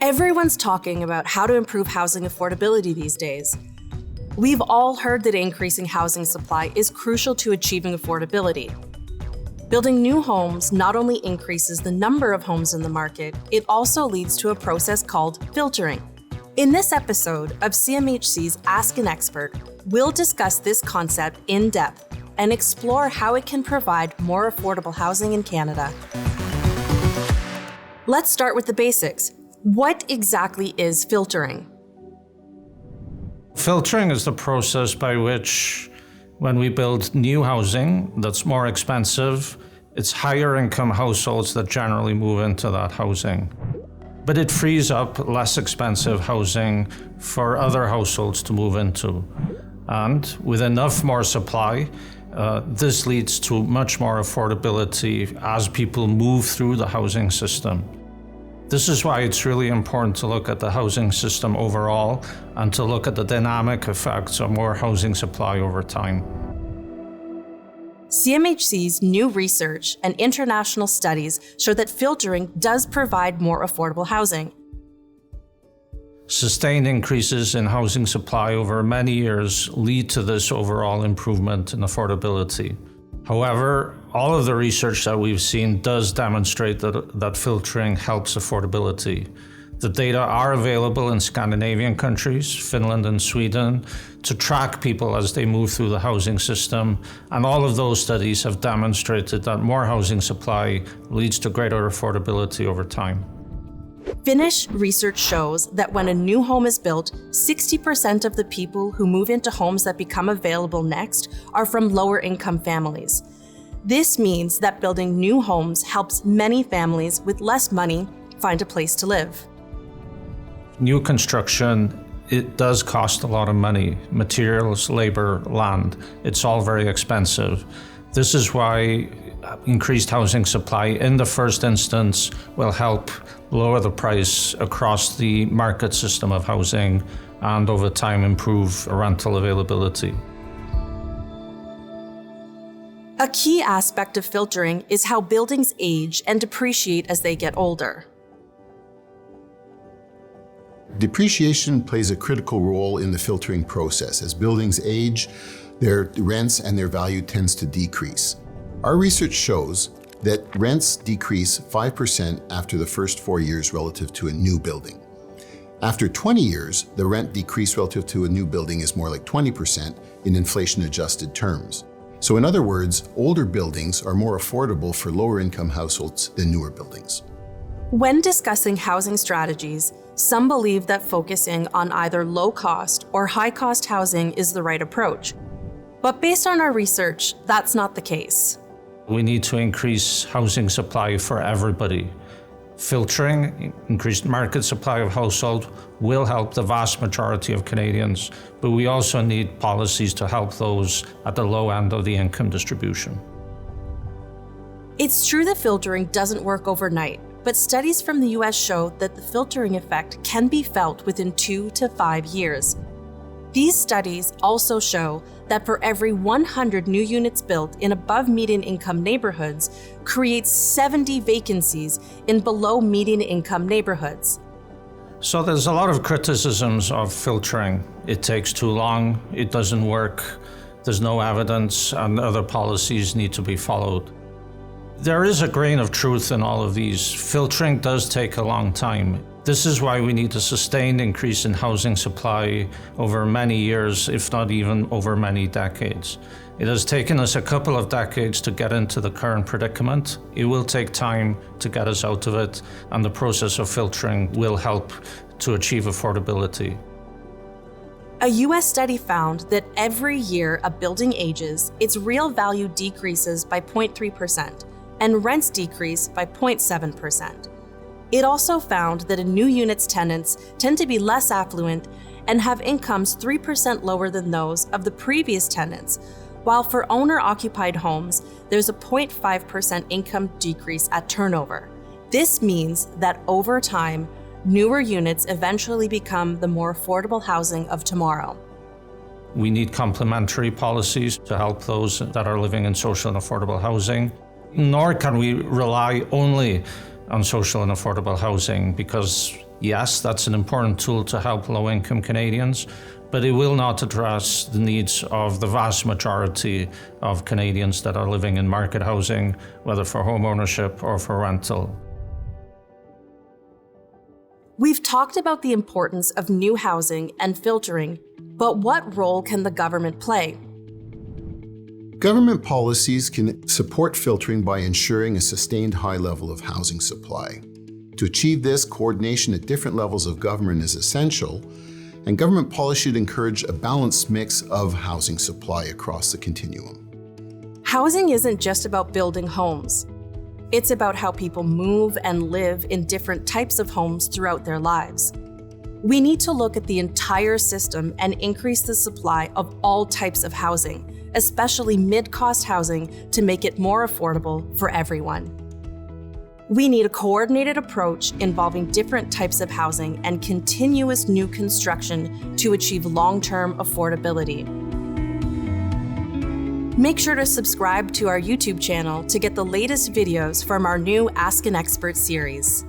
Everyone's talking about how to improve housing affordability these days. We've all heard that increasing housing supply is crucial to achieving affordability. Building new homes not only increases the number of homes in the market, it also leads to a process called filtering. In this episode of CMHC's Ask an Expert, we'll discuss this concept in depth and explore how it can provide more affordable housing in Canada. Let's start with the basics. What exactly is filtering? Filtering is the process by which, when we build new housing that's more expensive, it's higher income households that generally move into that housing. But it frees up less expensive housing for other households to move into. And with enough more supply, this leads to much more affordability as people move through the housing system. This is why it's really important to look at the housing system overall and to look at the dynamic effects of more housing supply over time. CMHC's new research and international studies show that filtering does provide more affordable housing. Sustained increases in housing supply over many years lead to this overall improvement in affordability. However, all of the research that we've seen does demonstrate that filtering helps affordability. The data are available in Scandinavian countries, Finland and Sweden, to track people as they move through the housing system, and all of those studies have demonstrated that more housing supply leads to greater affordability over time. Finnish research shows that when a new home is built, 60% of the people who move into homes that become available next are from lower income families. This means that building new homes helps many families with less money find a place to live. New construction, it does cost a lot of money. Materials, labor, land, it's all very expensive. This is why increased housing supply in the first instance will help lower the price across the market system of housing and over time improve rental availability. A key aspect of filtering is how buildings age and depreciate as they get older. Depreciation plays a critical role in the filtering process. As buildings age, their rents and their value tends to decrease. Our research shows that rents decrease 5% after the first 4 years relative to a new building. After 20 years, the rent decrease relative to a new building is more like 20% in inflation-adjusted terms. So in other words, older buildings are more affordable for lower-income households than newer buildings. When discussing housing strategies, some believe that focusing on either low-cost or high-cost housing is the right approach. But based on our research, that's not the case. We need to increase housing supply for everybody. Filtering, increased market supply of households will help the vast majority of Canadians, but we also need policies to help those at the low end of the income distribution. It's true that filtering doesn't work overnight, but studies from the US show that the filtering effect can be felt within 2 to 5 years. These studies also show that for every 100 new units built in above median income neighborhoods creates 70 vacancies in below median income neighborhoods. So there's a lot of criticisms of filtering. It takes too long, it doesn't work, there's no evidence, and other policies need to be followed. There is a grain of truth in all of these. Filtering does take a long time. This is why we need a sustained increase in housing supply over many years, if not even over many decades. It has taken us a couple of decades to get into the current predicament. It will take time to get us out of it, and the process of filtering will help to achieve affordability. A US study found that every year a building ages, its real value decreases by 0.3%, and rents decrease by 0.7%. It also found that a new unit's tenants tend to be less affluent and have incomes 3% lower than those of the previous tenants, while for owner-occupied homes, there's a 0.5% income decrease at turnover. This means that over time, newer units eventually become the more affordable housing of tomorrow. We need complementary policies to help those that are living in social and affordable housing. Nor can we rely only on social and affordable housing, because Yes, that's an important tool to help low-income Canadians, but it will not address the needs of the vast majority of Canadians that are living in market housing, whether for home ownership or for rental. We've talked about the importance of new housing and filtering, but what role can the government play? Government policies can support filtering by ensuring a sustained high level of housing supply. To achieve this, coordination at different levels of government is essential, and government policy should encourage a balanced mix of housing supply across the continuum. Housing isn't just about building homes. It's about how people move and live in different types of homes throughout their lives. We need to look at the entire system and increase the supply of all types of housing, especially mid-cost housing, to make it more affordable for everyone. We need a coordinated approach involving different types of housing and continuous new construction to achieve long-term affordability. Make sure to subscribe to our YouTube channel to get the latest videos from our new Ask an Expert series.